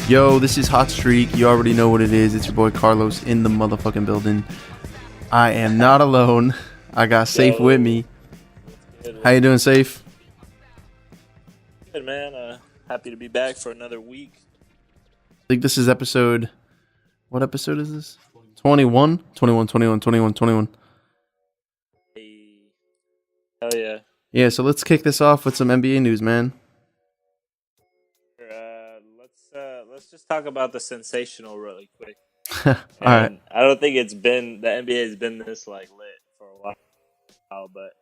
Yo, this is Hot Streak. You already know what it is. It's your boy Carlos in the motherfucking building. I am not alone. I got Saif with me. How you doing, Saif? Good, man. Happy to be back for another week. I think this is episode... What episode is this? 21? 21. Hey. Hell yeah. Yeah, so let's kick this off with some NBA news, man. Let's just talk about the sensational really quick. All right. I don't think the NBA has been this lit for a while, but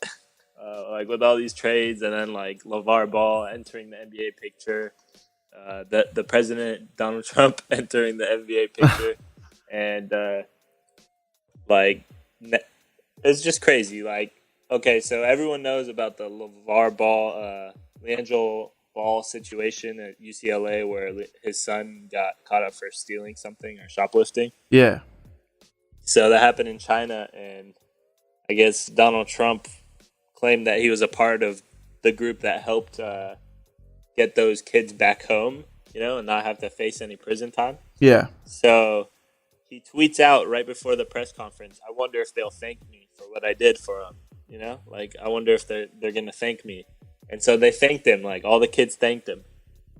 with all these trades and then LeVar Ball entering the NBA picture, the president Donald Trump entering the NBA picture, and it's just crazy. Okay, so everyone knows about the LeVar Ball, LeAngelo Ball situation at UCLA where his son got caught up for stealing something or shoplifting. Yeah. So that happened in China, and I guess Donald Trump claimed that he was a part of the group that helped get those kids back home, and not have to face any prison time. Yeah. So he tweets out right before the press conference, "I wonder if they'll thank me for what I did for them." I wonder if they're going to thank me. And so they thanked him, all the kids thanked him.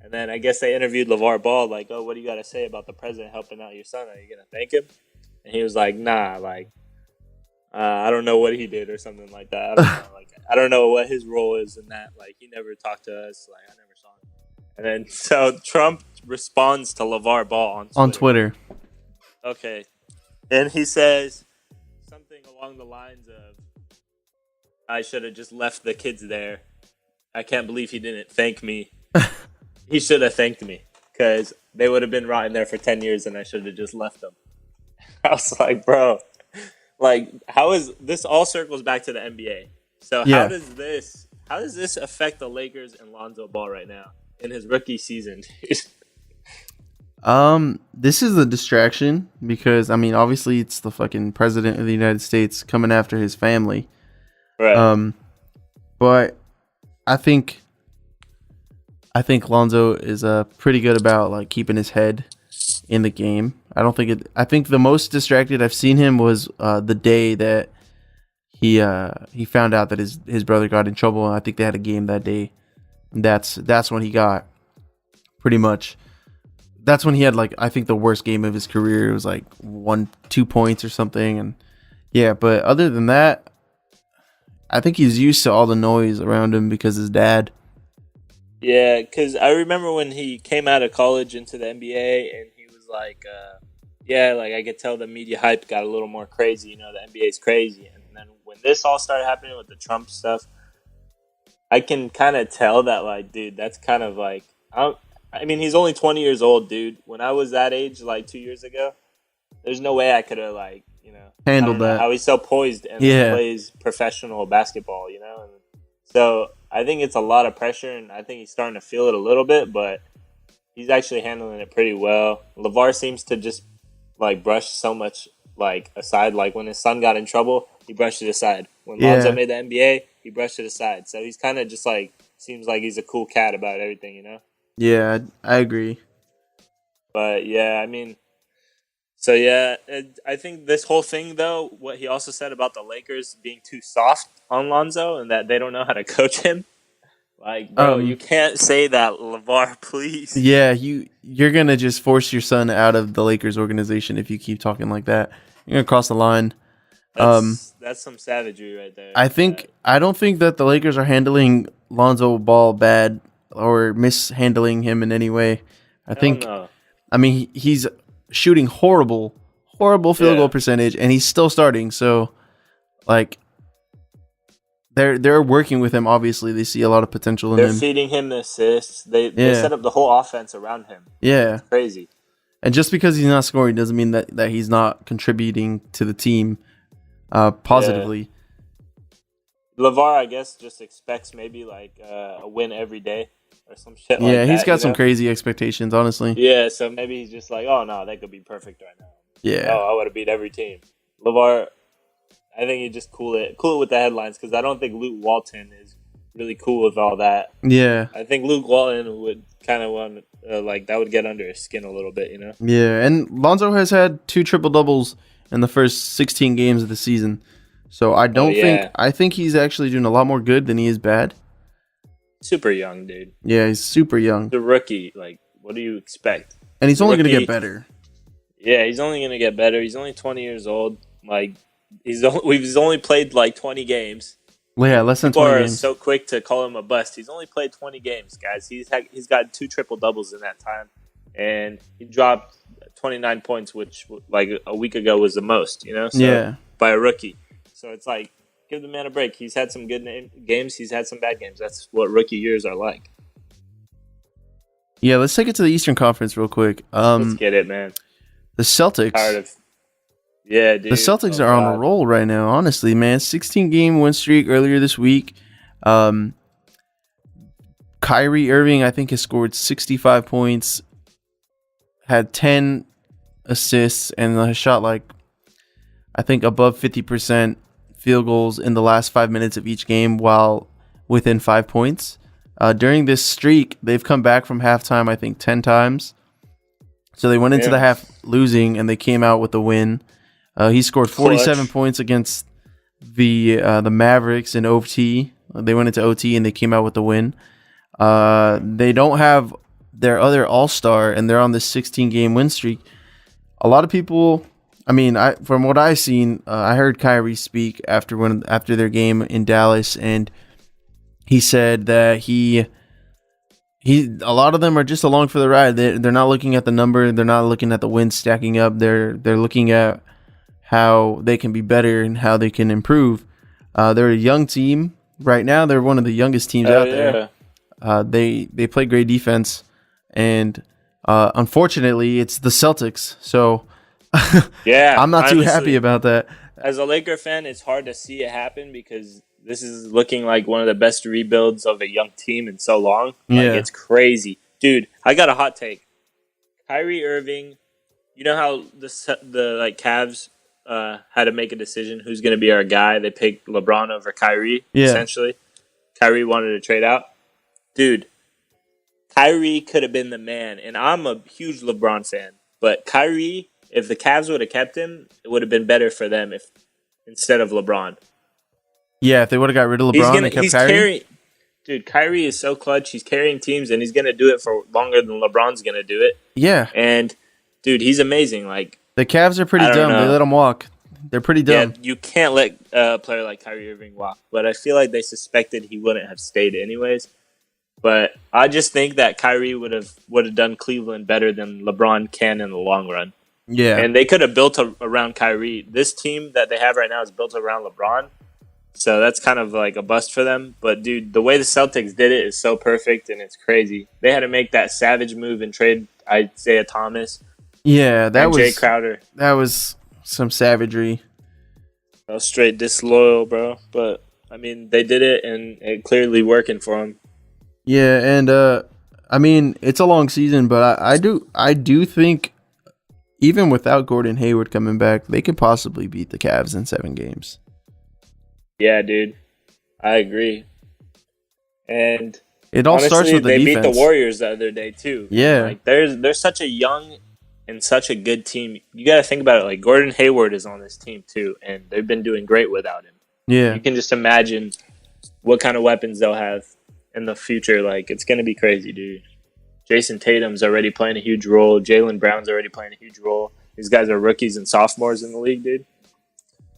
And then I guess they interviewed LeVar Ball, "Oh, what do you got to say about the president helping out your son? Are you going to thank him?" And he was like, "Nah, I don't know what he did," or something like that. I don't know. I don't know what his role is in that. He never talked to us. I never saw him. And then so Trump responds to LeVar Ball on Twitter. Okay. And he says something along the lines of, "I should have just left the kids there. I can't believe he didn't thank me. He should have thanked me because they would have been rotting there for 10 years and I should have just left them." I was like, bro, how is this all circles back to the NBA? So Yeah. how does this affect the Lakers and Lonzo Ball right now in his rookie season? This is a distraction because, obviously it's the fucking president of the United States coming after his family. Right. But I think Lonzo is pretty good about keeping his head in the game. I think the most distracted I've seen him was the day that he found out that his brother got in trouble, and I think they had a game that day. And that's when he got pretty much. That's when he had I think the worst game of his career. It was 1-2 points or something, and yeah. But other than that, I think he's used to all the noise around him because his dad. Yeah, because I remember when he came out of college into the NBA, and he was I could tell the media hype got a little more crazy. The NBA is crazy, and then when this all started happening with the Trump stuff, I can kind of tell that dude, that's kind of he's only 20 years old, dude. When I was that age, 2 years ago, there's no way I could have Handled that. How he's so poised and plays professional basketball, And so I think it's a lot of pressure, and I think he's starting to feel it a little bit, but he's actually handling it pretty well. LeVar seems to just brush so much aside. When his son got in trouble, he brushed it aside. When Lonzo made the NBA, he brushed it aside. So he's kind of just seems like he's a cool cat about everything, Yeah, I agree. But yeah, so yeah, I think this whole thing, though, what he also said about the Lakers being too soft on Lonzo and that they don't know how to coach him. Bro, you can't say that, LeVar, please. Yeah, you're gonna just force your son out of the Lakers organization if you keep talking like that. You're gonna cross the line. That's some savagery right there. I don't think that the Lakers are handling Lonzo Ball bad or mishandling him in any way. He's shooting horrible field goal percentage, and he's still starting. So, they're working with him. Obviously, they see a lot of potential in him. They're feeding him the assists. They set up the whole offense around him. Yeah, it's crazy. And just because he's not scoring doesn't mean that he's not contributing to the team positively. Yeah. LeVar, I guess, just expects maybe a win every day or some shit like that. Yeah, he's got some crazy expectations, honestly. Yeah, so maybe he's just oh, no, that could be perfect right now. Yeah. Oh, I would have beat every team. LeVar, I think you just cool it with the headlines, because I don't think Luke Walton is really cool with all that. Yeah. I think Luke Walton would kind of want like that would get under his skin a little bit, you know. Yeah, and Lonzo has had 2 triple doubles in the first 16 games of the season. So I don't I think he's actually doing a lot more good than he is bad. Super young, dude. Yeah, he's super young. The rookie, like, what do you expect? And he's only going to get better. Yeah, he's only going to get better. He's only 20 years old. Like, he's only played like 20 games. Well, yeah, less than 20 games. People are so quick to call him a bust. He's only played 20 games, guys. He's got 2 triple doubles in that time, and he dropped 29 points, which like a week ago was the most, you know. So, yeah, by a rookie. So it's like, give the man a break. He's had some good games. He's had some bad games. That's what rookie years are like. Yeah, let's take it to the Eastern Conference real quick. Let's get it, man. The Celtics. Yeah, dude. The Celtics are on a roll right now, honestly, man. 16-game win streak earlier this week. Kyrie Irving, I think, has scored 65 points, had 10 assists, and has shot like, I think, above 50% field goals in the last 5 minutes of each game while within 5 points. During this streak, they've come back from halftime, I think, 10 times. So they went into the half losing, and they came out with a win. He scored 47 points against the Mavericks in OT. They went into OT, and they came out with the win. They don't have their other all-star, and they're on this 16-game win streak. A lot of people, I mean, from what I've seen, I heard Kyrie speak after their game in Dallas, and he said that a lot of them are just along for the ride. They're not looking at the number. They're not looking at the wins stacking up. They're looking at how they can be better and how they can improve. They're a young team right now. They're one of the youngest teams out there. They play great defense, and unfortunately, it's the Celtics. So I'm not too happy about that. As a Laker fan, it's hard to see it happen because this is looking like one of the best rebuilds of a young team in so long. It's crazy. Dude, I got a hot take. Kyrie Irving, you know how the Cavs had to make a decision who's going to be our guy? They picked LeBron over Kyrie, essentially. Kyrie wanted to trade out. Dude, Kyrie could have been the man, and I'm a huge LeBron fan. But Kyrie, if the Cavs would have kept him, it would have been better for them instead of LeBron. Yeah, if they would have got rid of LeBron and kept Kyrie. Dude, Kyrie is so clutch. He's carrying teams, and he's going to do it for longer than LeBron's going to do it. Yeah. And, dude, he's amazing. Like, the Cavs are pretty dumb. They let him walk. They're pretty dumb. Yeah, you can't let a player like Kyrie Irving walk. But I feel like they suspected he wouldn't have stayed anyways. But I just think that Kyrie would have done Cleveland better than LeBron can in the long run. Yeah. And they could have built around Kyrie. This team that they have right now is built around LeBron. So that's kind of like a bust for them. But, dude, the way the Celtics did it is so perfect, and it's crazy. They had to make that savage move and trade Isaiah Thomas. Yeah, that was Jay Crowder. That was some savagery. That was straight disloyal, bro. But, I mean, they did it, and it clearly working for them. Yeah, and, I mean, it's a long season, but I do think even without Gordon Hayward coming back, they could possibly beat the Cavs in 7 games. Yeah, dude. I agree. And it all starts with the defense. They beat the Warriors the other day, too. Yeah. Like, they're such a young and such a good team. You got to think about it. Like, Gordon Hayward is on this team, too, and they've been doing great without him. Yeah. You can just imagine what kind of weapons they'll have in the future. Like, it's going to be crazy, dude. Jason Tatum's already playing a huge role. Jaylen Brown's already playing a huge role. These guys are rookies and sophomores in the league, dude.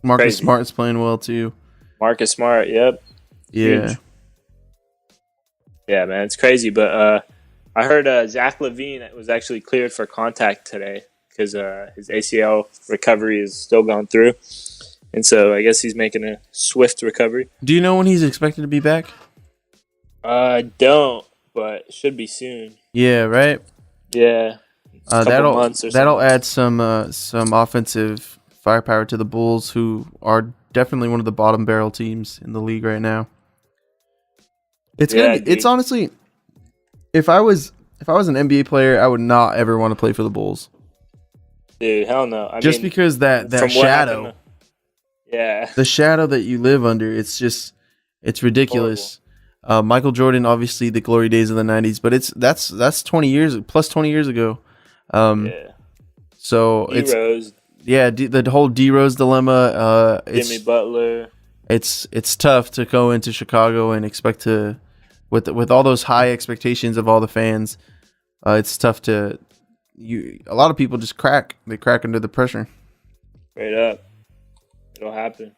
Marcus Smart's playing well, too. Marcus Smart, yep. Yeah. Huge. Yeah, man, it's crazy. But I heard Zach LaVine was actually cleared for contact today because his ACL recovery is still going through. And so I guess he's making a swift recovery. Do you know when he's expected to be back? I don't, but it should be soon. Yeah, right? Yeah. That'll add some offensive firepower to the Bulls, who are definitely one of the bottom barrel teams in the league right now. It's honestly, if I was an NBA player, I would not ever want to play for the Bulls. Dude, hell no. Just because that shadow. Yeah. The shadow that you live under, it's ridiculous. Michael Jordan, obviously the glory days of the '90s, but that's 20 years plus 20 years ago. Yeah. So D Rose, the whole D Rose dilemma. Jimmy Butler. It's tough to go into Chicago and expect to with all those high expectations of all the fans. It's tough to a lot of people just crack. They crack under the pressure. Straight up, it'll happen.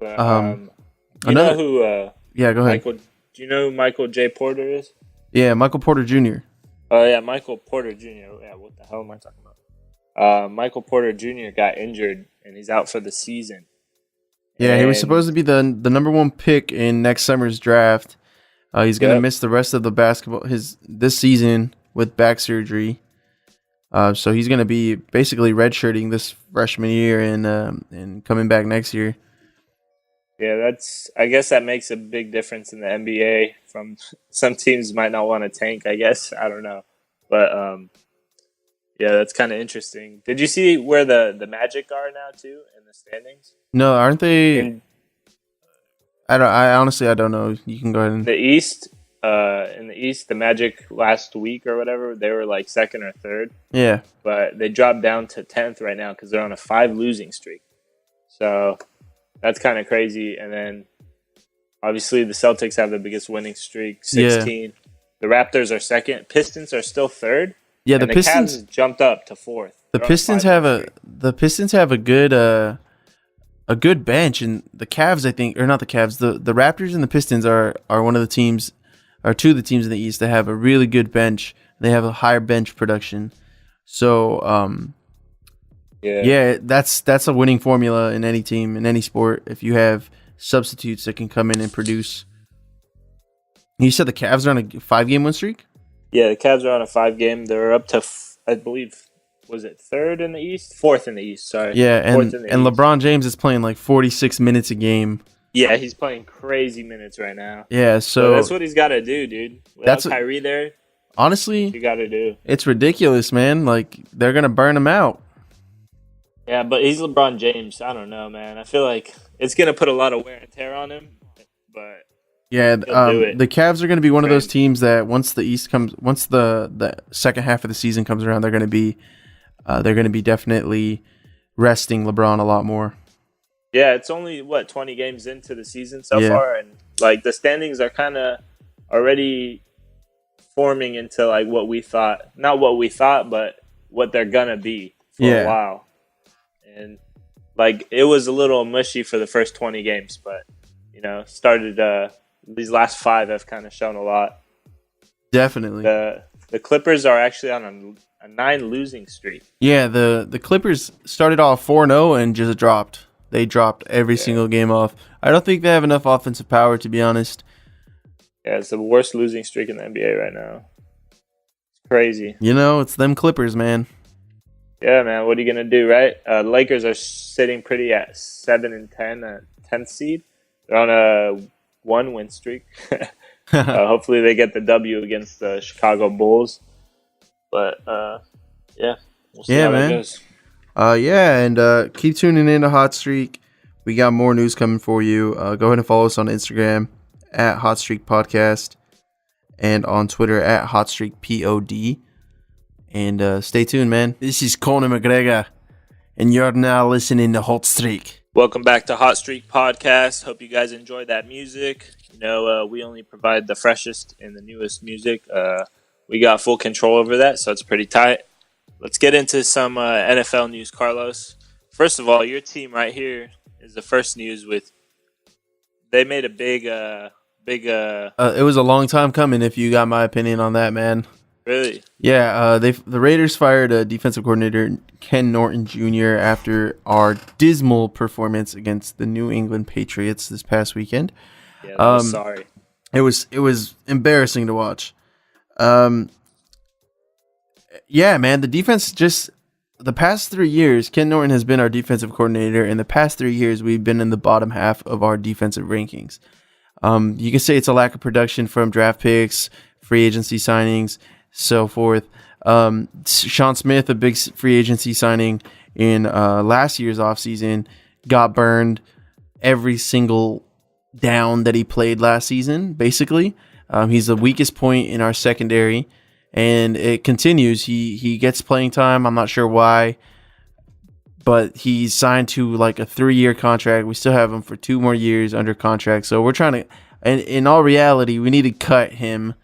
But you another know who? Yeah, go ahead. Do you know who Michael J. Porter is? Yeah, Michael Porter Jr. Oh yeah, Michael Porter Jr. Yeah, what the hell am I talking about? Michael Porter Jr. got injured and he's out for the season. Yeah, he was supposed to be the number one pick in next summer's draft. He's gonna miss the rest of the this season with back surgery. So he's gonna be basically redshirting this freshman year and coming back next year. Yeah, I guess that makes a big difference in the NBA. From some teams might not want to tank, I guess. I don't know. But yeah, that's kind of interesting. Did you see where the Magic are now too in the standings? No, aren't they? I honestly don't know. You can go ahead. In the East, the Magic last week or whatever, they were like second or third. Yeah. But they dropped down to 10th right now because they're on a 5 losing streak. So that's kind of crazy. And then obviously the Celtics have the biggest winning streak, 16. Yeah. The Raptors are second. Pistons are still third. Yeah, the Pistons Cavs jumped up to fourth. The Pistons have a good bench, and the Cavs, I think, or not the Cavs, the Raptors and the Pistons are one of the teams, are two of the teams in the East that have a really good bench. They have a higher bench production. So, yeah, that's a winning formula in any team, in any sport. If you have substitutes that can come in and produce. You said the Cavs are on a 5-game win streak? Yeah, the Cavs are on a 5-game. They're up to, I believe, was it third in the East? Fourth in the East, sorry. Yeah, and LeBron James is playing like 46 minutes a game. Yeah, he's playing crazy minutes right now. Yeah, so that's what he's got to do, dude. Without Kyrie there, honestly, you got to do. It's ridiculous, man. Like, they're going to burn him out. Yeah, but he's LeBron James. I don't know, man. I feel like it's going to put a lot of wear and tear on him, but yeah, the Cavs are going to be one of those teams that once the second half of the season comes around, they're going to be definitely resting LeBron a lot more. Yeah, it's only 20 games into the season so far, and like the standings are kind of already forming into like what we thought, not what we thought, but what they're gonna be for a while. And like it was a little mushy for the first 20 games, but started. These last 5 have kind of shown a lot. Definitely. The Clippers are actually on a 9 losing streak. Yeah, the Clippers started off 4-0 and just dropped. They dropped every single game off. I don't think they have enough offensive power, to be honest. Yeah, it's the worst losing streak in the NBA right now. It's crazy. It's them Clippers, man. Yeah, man. What are you going to do, right? The Lakers are sitting pretty at 7-10, 10th seed. They're on a 1-win streak. Hopefully they get the W against the Chicago Bulls. But we'll see how that goes. And keep tuning in to Hot Streak. We got more news coming for you. Go ahead and follow us on Instagram at Hot Streak Podcast and on Twitter at Hot Streak POD. And stay tuned, man. This is Conor McGregor, and you're now listening to Hot Streak. Welcome back to Hot Streak Podcast. Hope you guys enjoyed that music. We only provide the freshest and the newest music. We got full control over that, so it's pretty tight. Let's get into some NFL news, Carlos. First of all, your team right here is the first news with. They made a big. It was a long time coming. If you got my opinion on that, man. Really? Yeah. The Raiders fired a defensive coordinator, Ken Norton Jr., after our dismal performance against the New England Patriots this past weekend. Yeah, sorry. It was embarrassing to watch. Yeah, man, the defense the past 3 years, Ken Norton has been our defensive coordinator. In the past 3 years, we've been in the bottom half of our defensive rankings. You can say it's a lack of production from draft picks, free agency signings, so forth. Sean Smith, a big free agency signing in last year's offseason, got burned every single down that he played last season. Basically, he's the weakest point in our secondary, and it continues. He gets playing time. I'm not sure why, but he's signed to like a 3-year contract. We still have him for 2 more years under contract. So we're trying to, and in all reality, we need to cut him.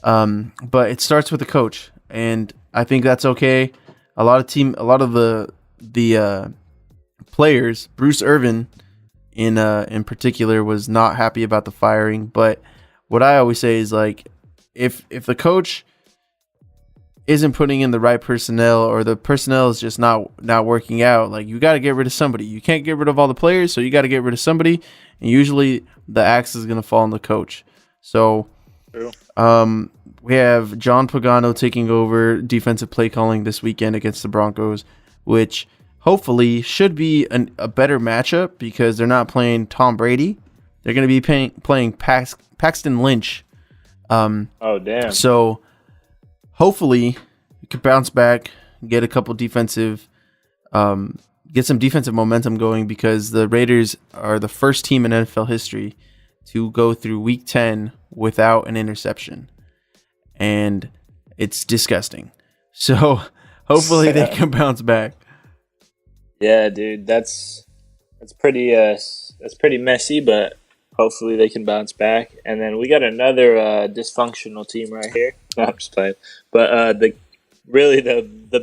But it starts with the coach, and I think that's okay. A lot of the players, Bruce Irvin in particular, was not happy about the firing. But what I always say is, like, if the coach isn't putting in the right personnel, or the personnel is just not working out, like, you got to get rid of somebody. You can't get rid of all the players, so you got to get rid of somebody, and usually the axe is going to fall on the coach. So True. We have John Pagano taking over defensive play calling this weekend against the Broncos, which hopefully should be a better matchup because they're not playing Tom Brady. They're going to be playing Paxton Lynch. Oh, damn. So hopefully you can bounce back, get a couple defensive, get some defensive momentum going, because the Raiders are the first team in NFL history to go through Week 10 without an interception, and it's disgusting. So hopefully they can bounce back. Yeah, dude, that's pretty messy, but hopefully they can bounce back. And then we got another dysfunctional team right here. No, I'm just playing. But the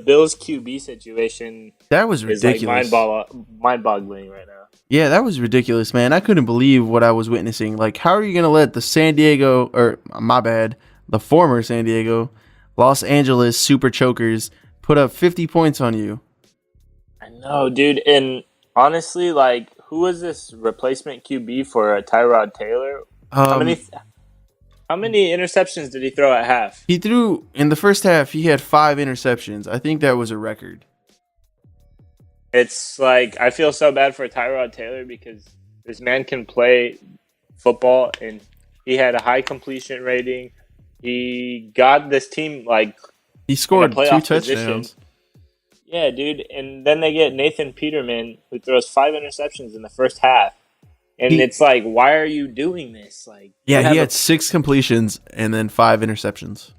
Bills QB situation, that was ridiculous. Is like mind-boggling right now. Yeah, that was ridiculous, man. I couldn't believe what I was witnessing. Like, how are you going to let the former San Diego, Los Angeles Super Chokers put up 50 points on you? I know, dude. And honestly, like, who was this replacement QB for Tyrod Taylor? How many interceptions did he throw at half? He threw, in the first half, he had 5 interceptions. I think that was a record. It's like, I feel so bad for Tyrod Taylor because this man can play football, and he had a high completion rating. He got this team, like, he scored 2 touchdowns. Position. Yeah, dude. And then they get Nathan Peterman, who throws 5 interceptions in the first half. And it's like, why are you doing this? Like, yeah, he had 6 completions and then 5 interceptions.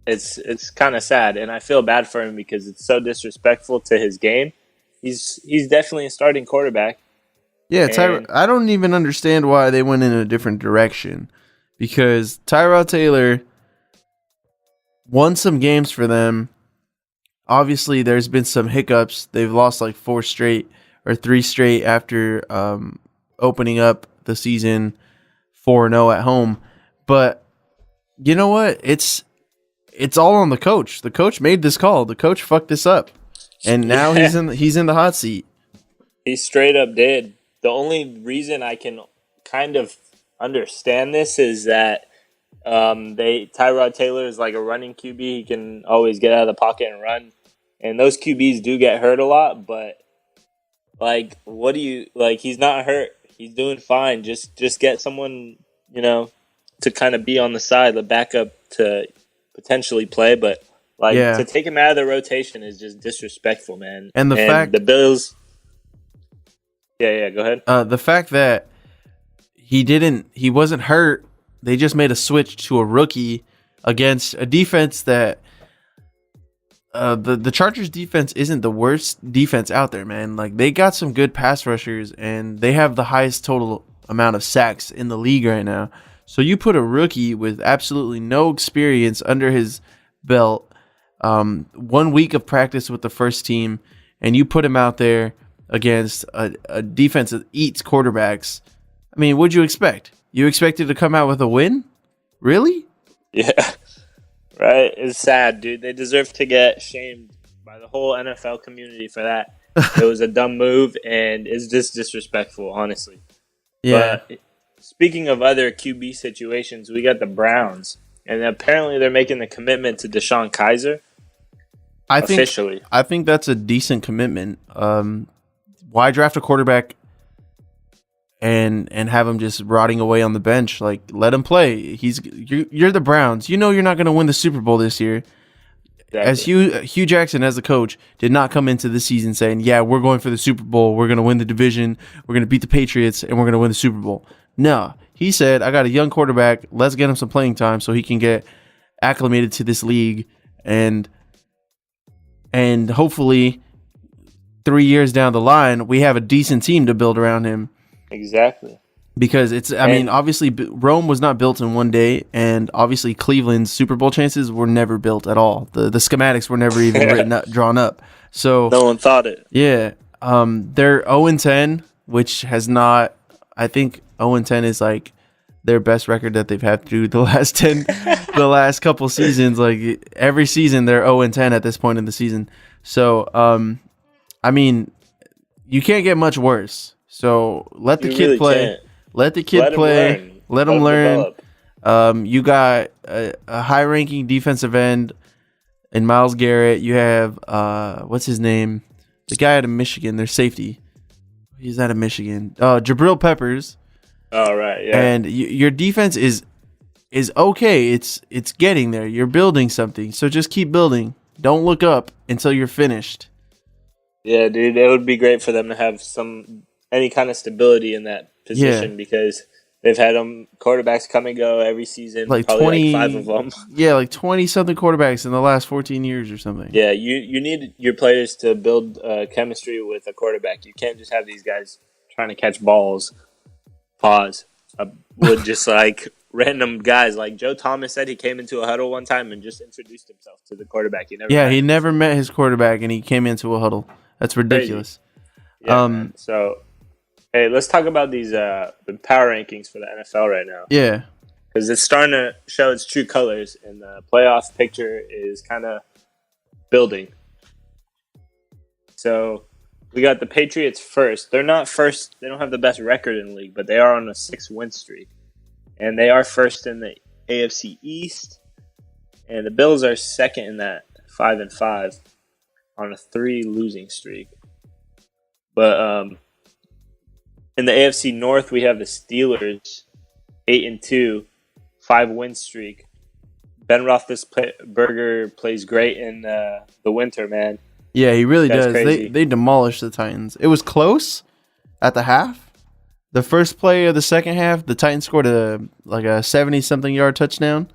It's kind of sad, and I feel bad for him because it's so disrespectful to his game. He's definitely a starting quarterback. Yeah, I don't even understand why they went in a different direction, because Tyrod Taylor won some games for them. Obviously, there's been some hiccups. They've lost like 4 straight or 3 straight after opening up the season 4-0 at home. But you know what? It's all on the coach. The coach made this call. The coach fucked this up, and now he's in the hot seat. He straight up did. The only reason I can kind of understand this is that Tyrod Taylor is like a running QB. He can always get out of the pocket and run, and those QBs do get hurt a lot. But like, what do you like? He's not hurt. He's doing fine. Just get someone, to kind of be on the side, the backup to potentially play, but to take him out of the rotation is just disrespectful, man. And fact the Bills, go ahead. The fact that he wasn't hurt, they just made a switch to a rookie against a defense that the Chargers defense isn't the worst defense out there, man. Like, they got some good pass rushers, and they have the highest total amount of sacks in the league right now. So you put a rookie with absolutely no experience under his belt, 1 week of practice with the first team, and you put him out there against a defense that eats quarterbacks. I mean, what'd you expect? You expected to come out with a win? Really? Yeah, right. It's sad, dude. They deserve to get shamed by the whole NFL community for that. It was a dumb move, and it's just disrespectful, honestly. Yeah. But speaking of other QB situations, we got the Browns, and apparently they're making the commitment to Deshaun Kaiser. Officially. I think that's a decent commitment. Why draft a quarterback and have him just rotting away on the bench? Like, let him play. You're the Browns. You know you're not going to win the Super Bowl this year. as Hugh Jackson as the coach did not come into the season saying, "Yeah, we're going for the Super Bowl. We're going to win the division. We're going to beat the Patriots, and we're going to win the Super Bowl." No, he said, "I got a young quarterback. Let's get him some playing time so he can get acclimated to this league, and hopefully 3 years down the line, we have a decent team to build around him." Exactly. Because I mean, obviously Rome was not built in one day, and obviously Cleveland's Super Bowl chances were never built at all. The schematics were never even drawn up. So no one thought it. Yeah. They're 0-10, which has not. I think 0-10 is like their best record that they've had through the last the last couple seasons. Like every season, they're 0-10 at this point in the season. So, I mean, you can't get much worse. So let the kid play. Can't. Let the kid play. Let him learn. You got a high-ranking defensive end in Myles Garrett. You have what's his name? The guy out of Michigan. Their safety. He's out of Michigan. Jabril Peppers. Oh right, yeah. And your defense is okay. It's getting there. You're building something. So just keep building. Don't look up until you're finished. Yeah, dude. It would be great for them to have any kind of stability in that position because they've had quarterbacks come and go every season, like probably 5 of them. Yeah, like 20-something quarterbacks in the last 14 years or something. Yeah, you need your players to build chemistry with a quarterback. You can't just have these guys trying to catch balls. With just like random guys. Like Joe Thomas said, he came into a huddle one time and just introduced himself to the quarterback. He never met his quarterback, and he came into a huddle. That's ridiculous. Yeah, so. Hey, let's talk about these the power rankings for the NFL right now. Yeah. Because it's starting to show its true colors, and the playoff picture is kind of building. So we got the Patriots first. They're not first. They don't have the best record in the league, but they are on a 6-win streak. And they are first in the AFC East. And the Bills are second in that 5-5 on a 3-losing streak. But in the AFC North, we have the Steelers, 8-2, 5-win streak. Ben Roethlisberger plays great in the winter, man. Yeah, he really does. Crazy. They demolished the Titans. It was close at the half. The first play of the second half, the Titans scored a 70-something yard touchdown.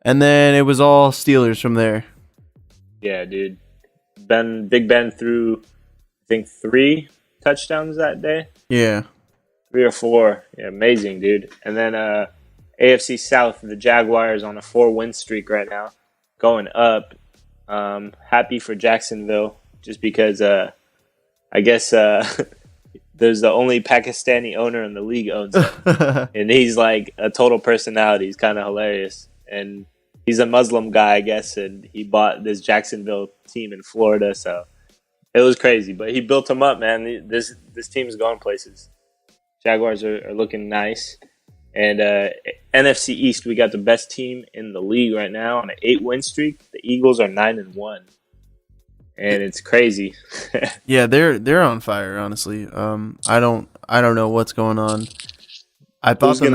And then it was all Steelers from there. Yeah, dude. Big Ben threw, I think, 3 touchdowns that day. Yeah. 3 or 4. Yeah, amazing, dude. And then AFC South, the Jaguars on a 4-win streak right now, going up. Happy for Jacksonville, just because I guess there's the only Pakistani owner in the league owns it. And he's like a total personality. He's kind of hilarious. And he's a Muslim guy, I guess, and he bought this Jacksonville team in Florida, so it was crazy. But he built them up, man. This team is going places. Jaguars are looking nice. And NFC East, we got the best team in the league right now on an 8-win streak. The Eagles are 9-1. And it's crazy. Yeah, they're on fire, honestly. I don't know what's going on. I thought the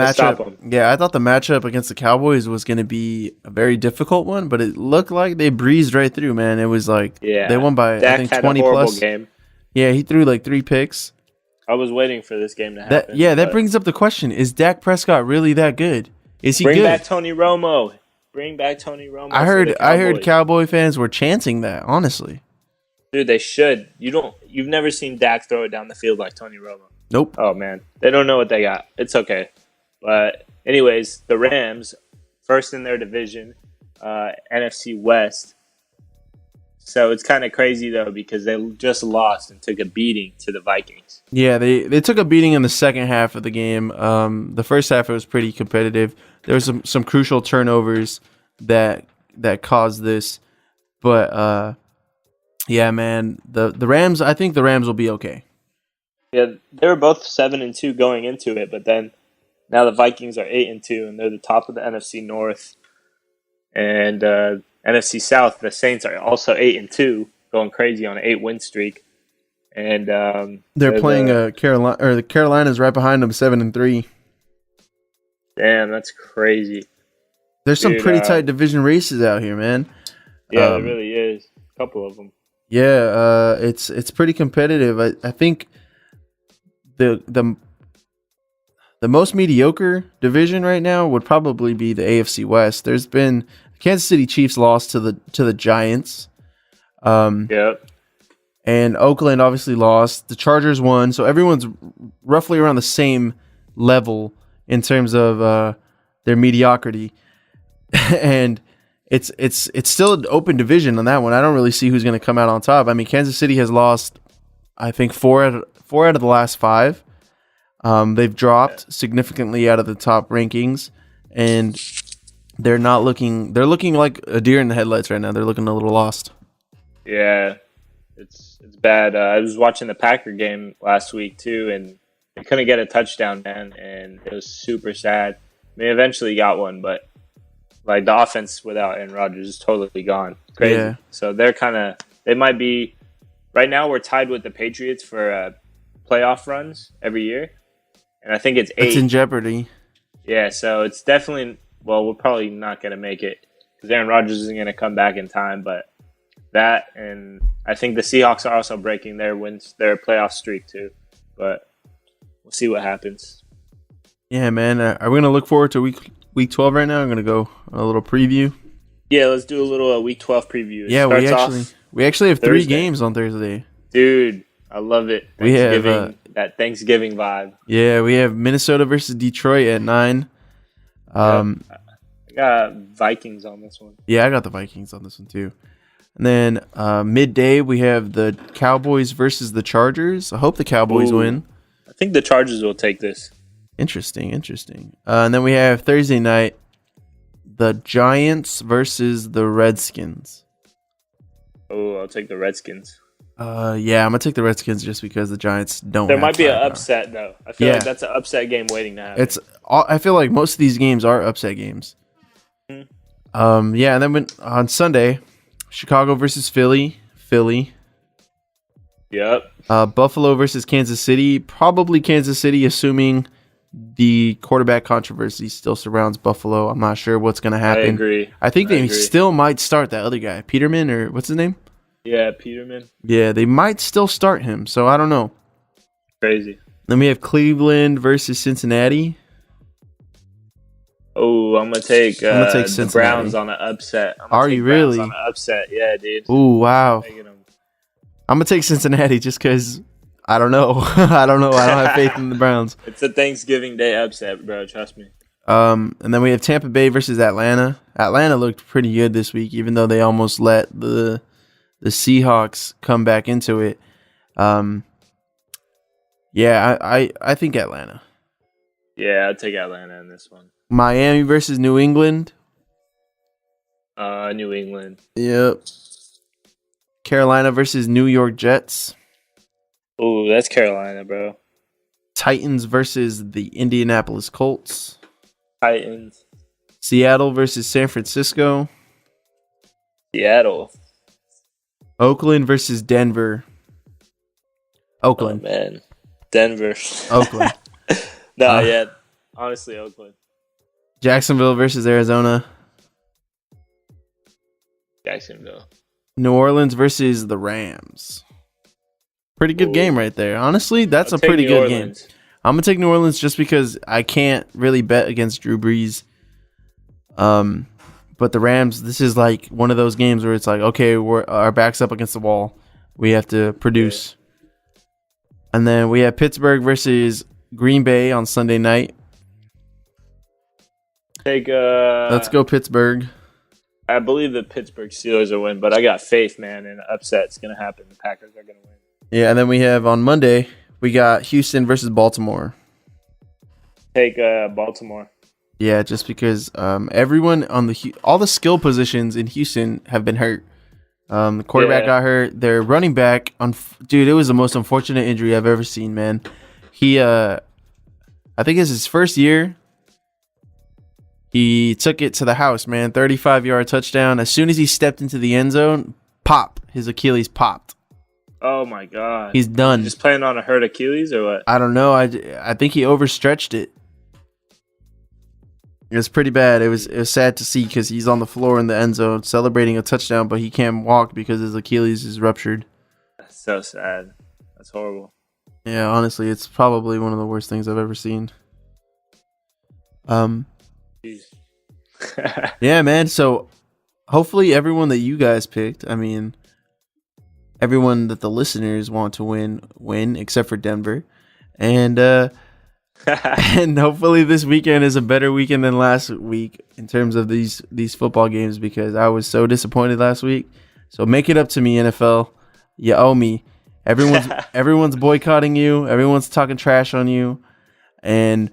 matchup against the Cowboys was going to be a very difficult one, but it looked like they breezed right through, man. It was like they won by Dak I think had 20 a horrible plus. Game. Yeah, he threw like 3 picks. I was waiting for this game to happen. That brings up the question: is Dak Prescott really that good? Is he good? Bring back Tony Romo. I heard Cowboy fans were chanting that. Honestly, dude, they should. You've never seen Dak throw it down the field like Tony Romo. Nope. Oh man, they don't know what they got. It's okay. But anyways, the Rams, first in their division, NFC West. So it's kind of crazy, though, because they just lost and took a beating to the Vikings. Yeah, they took a beating in the second half of the game. The first half, it was pretty competitive. There was some crucial turnovers that caused this. But, yeah, man, the Rams, I think the Rams will be okay. Yeah, they were both 7-2 going into it, but then now the Vikings are 8-2, and they're the top of the NFC North. And NFC South, the Saints are also 8-2, going crazy on an 8-win streak. And they're playing Carolina, or the Carolina's right behind them, 7-3. Damn, that's crazy. There's some pretty tight division races out here, man. Yeah, there really is. A couple of them. Yeah, it's pretty competitive. I think the most mediocre division right now would probably be the AFC West. There's been Kansas City Chiefs lost to the Giants. Yep. And Oakland obviously lost. The Chargers won, so everyone's roughly around the same level in terms of their mediocrity. And it's still an open division on that one. I don't really see who's going to come out on top. I mean, Kansas City has lost, I think, four out of the last 5. They've dropped significantly out of the top rankings, and they're looking like a deer in the headlights right now. They're looking a little lost. Yeah, it's bad. I was watching the Packer game last week too, and they couldn't get a touchdown, man, and it was super sad. I mean, eventually got one, but like the offense without Aaron Rodgers is totally gone. Crazy. Yeah. So they might be right now. We're tied with the Patriots for playoff runs every year, and I think it's 8. It's in jeopardy. Yeah, so it's definitely we're probably not gonna make it because Aaron Rodgers isn't gonna come back in time, but. That, and I think the Seahawks are also breaking their playoff streak too. But we'll see what happens. Yeah, man. Are we going to look forward to week 12 right now? I'm going to go on a little preview. Yeah, let's do a little week 12 preview. Yeah, we actually have 3 games on Thursday. Dude, I love it. We have that Thanksgiving vibe. Yeah, we have Minnesota versus Detroit at 9. I got Vikings on this one. Yeah, I got the Vikings on this one too. And then midday, we have the Cowboys versus the Chargers. I hope the Cowboys win. I think the Chargers will take this. Interesting. And then we have Thursday night, the Giants versus the Redskins. Oh, I'll take the Redskins. Yeah, I'm going to take the Redskins just because the Giants don't There have might be an firepower. upset, though. I feel like that's an upset game waiting to happen. I feel like most of these games are upset games. Mm-hmm. Yeah, and then on Sunday... Chicago versus Philly. Yep. Buffalo versus Kansas City. Probably Kansas City, assuming the quarterback controversy still surrounds Buffalo. I'm not sure what's going to happen. I agree. I think they still might start that other guy, Peterman, or what's his name? Yeah, Peterman. Yeah, they might still start him, so I don't know. Crazy. Then we have Cleveland versus Cincinnati. Oh, I'm gonna take the Browns on an upset. Are you really? On an upset, yeah, dude. Oh, wow. I'm gonna take Cincinnati just because I don't know. I don't have faith in the Browns. It's a Thanksgiving Day upset, bro. Trust me. And then we have Tampa Bay versus Atlanta. Atlanta looked pretty good this week, even though they almost let the Seahawks come back into it. Yeah, I think Atlanta. Yeah, I'd take Atlanta in this one. Miami versus New England. New England. Yep. Carolina versus New York Jets. Oh, that's Carolina, bro. Titans versus the Indianapolis Colts. Titans. Seattle versus San Francisco. Seattle. Oakland versus Denver. Oakland. Oh, man. Denver. Oakland. Yeah. Honestly, Oakland. Jacksonville versus Arizona. Jacksonville. New Orleans versus the Rams. Pretty good game right there. Honestly, that's a pretty good game. I'm going to take New Orleans just because I can't really bet against Drew Brees. But the Rams, this is like one of those games where it's like, okay, our back's up against the wall. We have to produce. Yeah. And then we have Pittsburgh versus Green Bay on Sunday night. Let's go Pittsburgh. I believe the Pittsburgh Steelers will win, but I got faith, man, and an upset's going to happen. The Packers are going to win. Yeah, and then we have on Monday, we got Houston versus Baltimore. Take Baltimore. Yeah, just because everyone on all the skill positions in Houston have been hurt. The quarterback got hurt. Their running back, dude, it was the most unfortunate injury I've ever seen, man. He, I think it's his first year. He took it to the house, man. 35-yard touchdown. As soon as he stepped into the end zone, his Achilles popped. Oh, my God. He's done. Just playing on a hurt Achilles or what? I don't know. I think he overstretched it. It was pretty bad. It was sad to see because he's on the floor in the end zone celebrating a touchdown, but he can't walk because his Achilles is ruptured. That's so sad. That's horrible. Yeah, honestly, it's probably one of the worst things I've ever seen. Jeez. Yeah, man. So hopefully everyone that you guys picked, I mean, everyone that the listeners want to win, except for Denver. And and hopefully this weekend is a better weekend than last week in terms of these football games, because I was so disappointed last week. So make it up to me, NFL. You owe me. Everyone's boycotting you. Everyone's talking trash on you and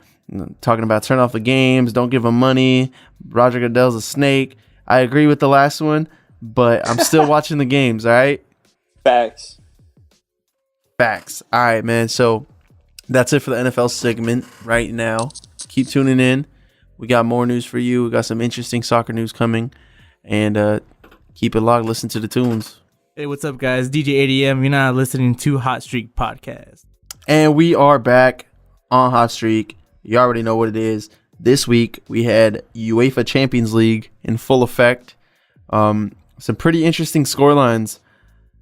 talking about turn off the games, don't give them money. Roger Goodell's a snake. I agree with the last one, but I'm still watching the games, all right? Facts. All right, man. So that's it for the NFL segment right now. Keep tuning in. We got more news for you. We got some interesting soccer news coming. And keep it locked. Listen to the tunes. Hey, what's up, guys? DJ ADM. You're not listening to Hot Streak Podcast. And we are back on Hot Streak. You already know what it is. This week, we had UEFA Champions League in full effect. Some pretty interesting scorelines.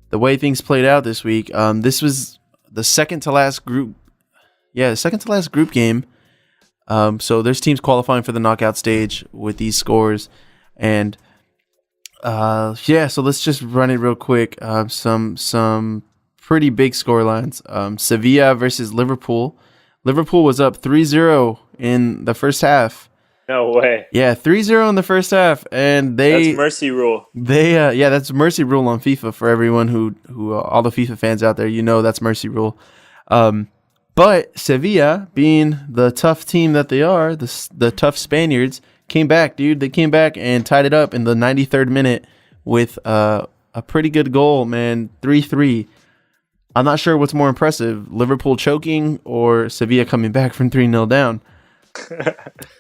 The way things played out this week. This was the second to last group. Yeah, the second to last group game. So there's teams qualifying for the knockout stage with these scores. And so let's just run it real quick. Some pretty big scorelines. Sevilla versus Liverpool. Liverpool was up 3-0 in the first half. No way. Yeah, 3-0 in the first half, and that's mercy rule. That's mercy rule on FIFA for everyone who all the FIFA fans out there. You know that's mercy rule. But Sevilla, being the tough team that they are, the tough Spaniards, came back, dude. They came back and tied it up in the 93rd minute with a pretty good goal, man. 3-3. I'm not sure what's more impressive, Liverpool choking or Sevilla coming back from 3-0 down.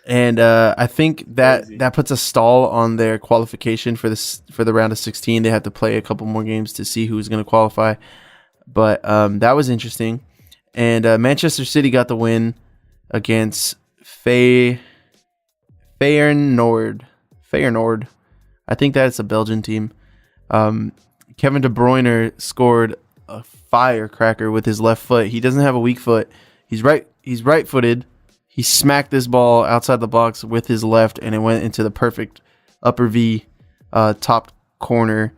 And I think that puts a stall on their qualification for the round of 16. They have to play a couple more games to see who's going to qualify. But that was interesting. And Manchester City got the win against Feyenoord. I think that's a Belgian team. Kevin De Bruyne scored a firecracker with his left foot. He doesn't have a weak foot. He's right-footed. He smacked this ball outside the box with his left, and it went into the perfect upper V top corner.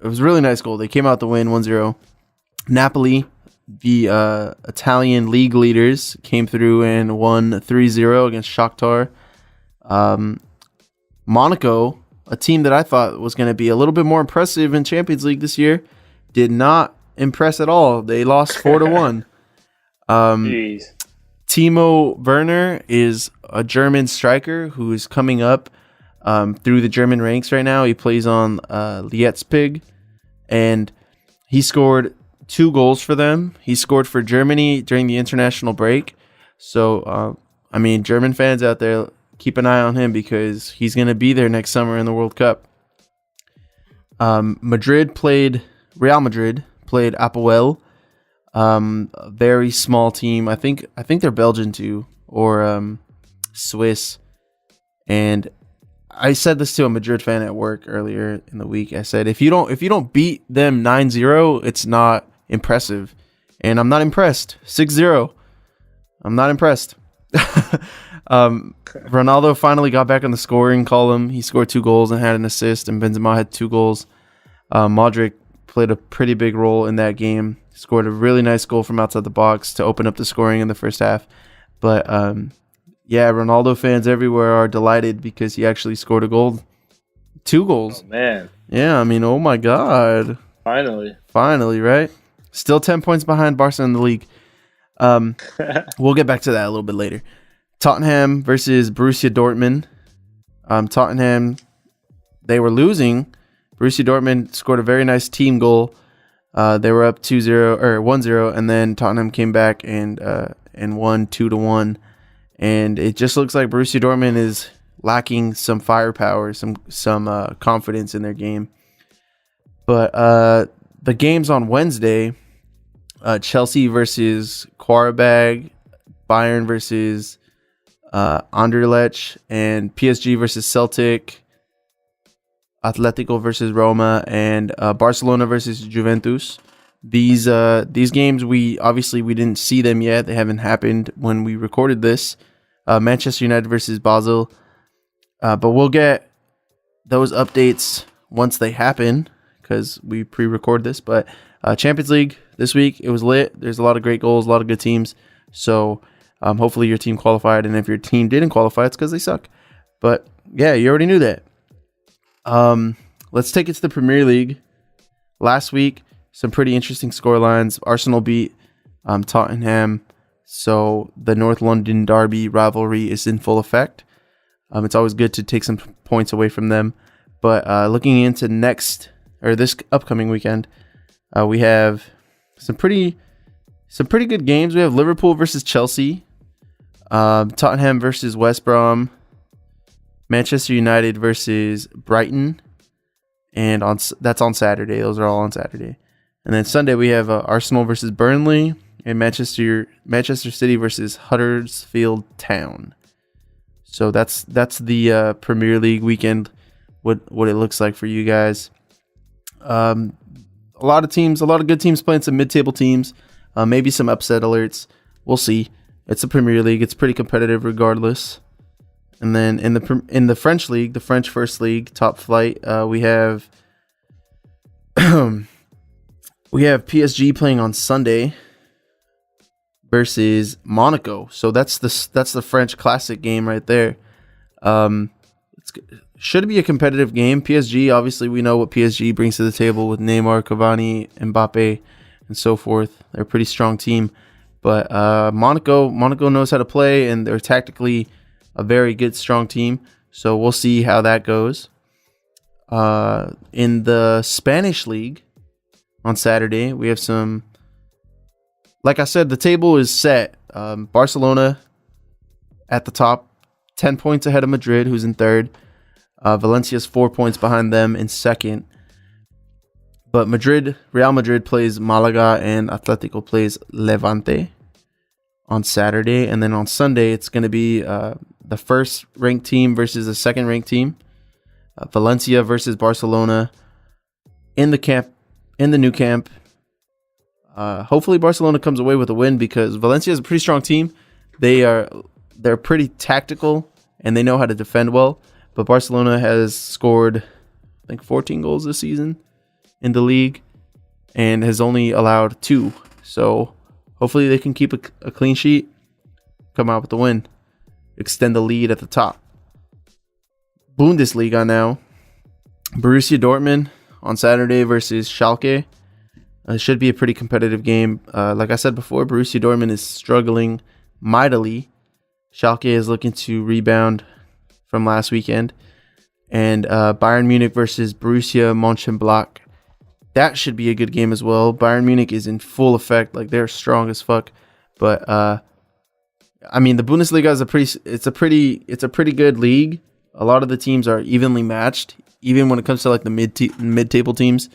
It was a really nice goal. They came out to win 1-0. Napoli, the Italian league leaders, came through and won 3-0 against Shakhtar. Monaco, a team that I thought was going to be a little bit more impressive in Champions League this year, did not impress at all. They lost 4-1. Jeez. Timo Werner is a German striker who is coming up through the German ranks right now. He plays on Leipzig, and he scored 2 goals for them. He scored for Germany during the international break. So, German fans out there, keep an eye on him because he's going to be there next summer in the World Cup. Real Madrid played Apoel. A very small team. I think they're Belgian too, or Swiss. And I said this to a Madrid fan at work earlier in the week. I said, if you don't beat them 9-0, it's not impressive. And I'm not impressed. 6-0. I'm not impressed. Ronaldo finally got back on the scoring column. He scored 2 goals and had an assist, and Benzema had 2 goals. Modric played a pretty big role in that game. Scored a really nice goal from outside the box to open up the scoring in the first half. But, Ronaldo fans everywhere are delighted because he actually scored a goal. 2 goals. Oh, man. Yeah, oh, my God. Finally, right? Still 10 points behind Barca in the league. We'll get back to that a little bit later. Tottenham versus Borussia Dortmund. Tottenham, they were losing. Borussia Dortmund scored a very nice team goal. They were up 2-0 or 1-0, and then Tottenham came back and won 2-1. And it just looks like Borussia Dortmund is lacking some firepower, some confidence in their game. But the games on Wednesday, Chelsea versus Qarabag, Bayern versus Anderlecht, and PSG versus Celtic, Atletico versus Roma, and Barcelona versus Juventus. These games, we didn't see them yet. They haven't happened when we recorded this. Manchester United versus Basel. But we'll get those updates once they happen because we pre-record this. But Champions League this week, it was lit. There's a lot of great goals, a lot of good teams. So hopefully your team qualified. And if your team didn't qualify, it's because they suck. But yeah, you already knew that. Let's take it to the Premier League. Last week, some pretty interesting scorelines. Arsenal beat Tottenham. So the North London derby rivalry is in full effect. It's always good to take some points away from them. But looking into this upcoming weekend, we have some pretty good games. We have Liverpool versus Chelsea, Tottenham versus West Brom, Manchester United versus Brighton, and that's on Saturday. Those are all on Saturday. And then Sunday we have Arsenal versus Burnley and Manchester City versus Huddersfield Town. So that's the Premier League weekend. What it looks like for you guys. A lot of good teams playing some mid-table teams. Maybe some upset alerts. We'll see. It's a Premier League. It's pretty competitive regardless. And then in the French league, the French First League, top flight, we have PSG playing on Sunday versus Monaco. So that's the French classic game right there. Should be a competitive game. PSG, obviously, we know what PSG brings to the table with Neymar, Cavani, Mbappe, and so forth. They're a pretty strong team. But Monaco knows how to play, and they're tactically a very good, strong team. So we'll see how that goes. In the Spanish league on Saturday, we have some... Like I said, the table is set. Barcelona at the top, 10 points ahead of Madrid, who's in third. Valencia's 4 points behind them in second. But Real Madrid plays Malaga, and Atletico plays Levante on Saturday. And then on Sunday, it's going to be the first-ranked team versus the second-ranked team. Valencia versus Barcelona in the new camp. Hopefully Barcelona comes away with a win because Valencia is a pretty strong team. They're pretty tactical and they know how to defend well. But Barcelona has scored, I think, 14 goals this season in the league and has only allowed 2. So hopefully they can keep a clean sheet, come out with the win, extend the lead at the top. Bundesliga now. Borussia Dortmund on Saturday versus Schalke. It should be a pretty competitive game. Like I said before, Borussia Dortmund is struggling mightily. Schalke is looking to rebound from last weekend. And Bayern Munich versus Borussia Mönchengladbach. That should be a good game as well. Bayern Munich is in full effect. Like, they're strong as fuck. But I mean, the Bundesliga is a pretty good league. A lot of the teams are evenly matched. Even when it comes to like the mid-table teams,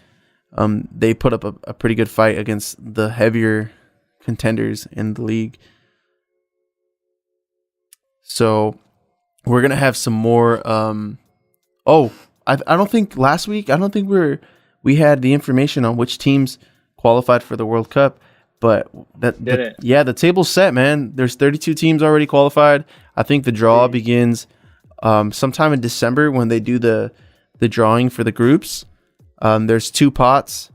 they put up a pretty good fight against the heavier contenders in the league. So we're gonna have some more. I don't think last week. I don't think we had the information on which teams qualified for the World Cup. But the table's set, man. There's 32 teams already qualified. I think the draw begins sometime in December when they do the drawing for the groups. There's 2 pots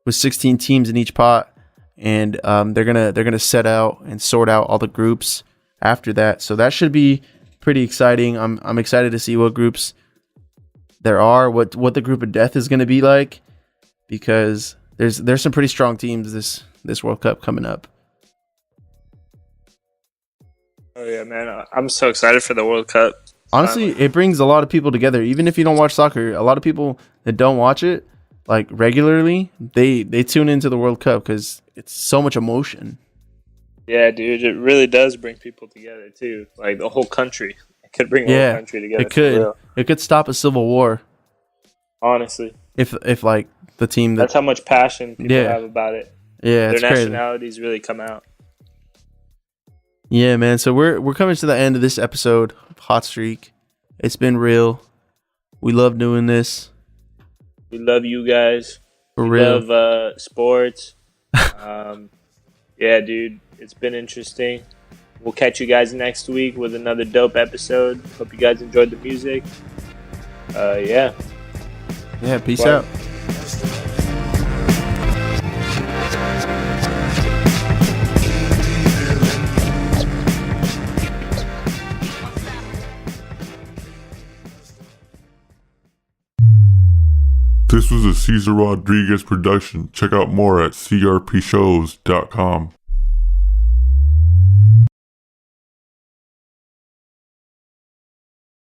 with 16 teams in each pot, and they're gonna set out and sort out all the groups after that. So that should be pretty exciting. I'm excited to see what groups there are, what the group of death is gonna be like, because there's some pretty strong teams this World Cup coming up. Oh yeah, man! I'm so excited for the World Cup. Honestly, it brings a lot of people together. Even if you don't watch soccer, a lot of people that don't watch it like regularly, they tune into the World Cup because it's so much emotion. Yeah, dude, it really does bring people together too. Like the whole country, it could bring the whole country together. It could. It could stop a civil war. Honestly, if like the team that's how much passion people have about it. Yeah, their it's nationalities crazy. Really come out. Yeah, man. So we're coming to the end of this episode of Hot Streak. It's been real. We love doing this. We love you guys. For we real. love sports. Yeah, dude. It's been interesting. We'll catch you guys next week with another dope episode. Hope you guys enjoyed the music. Yeah. Yeah, peace Bye. out. This was a Cesar Rodriguez production. Check out more at crpshows.com.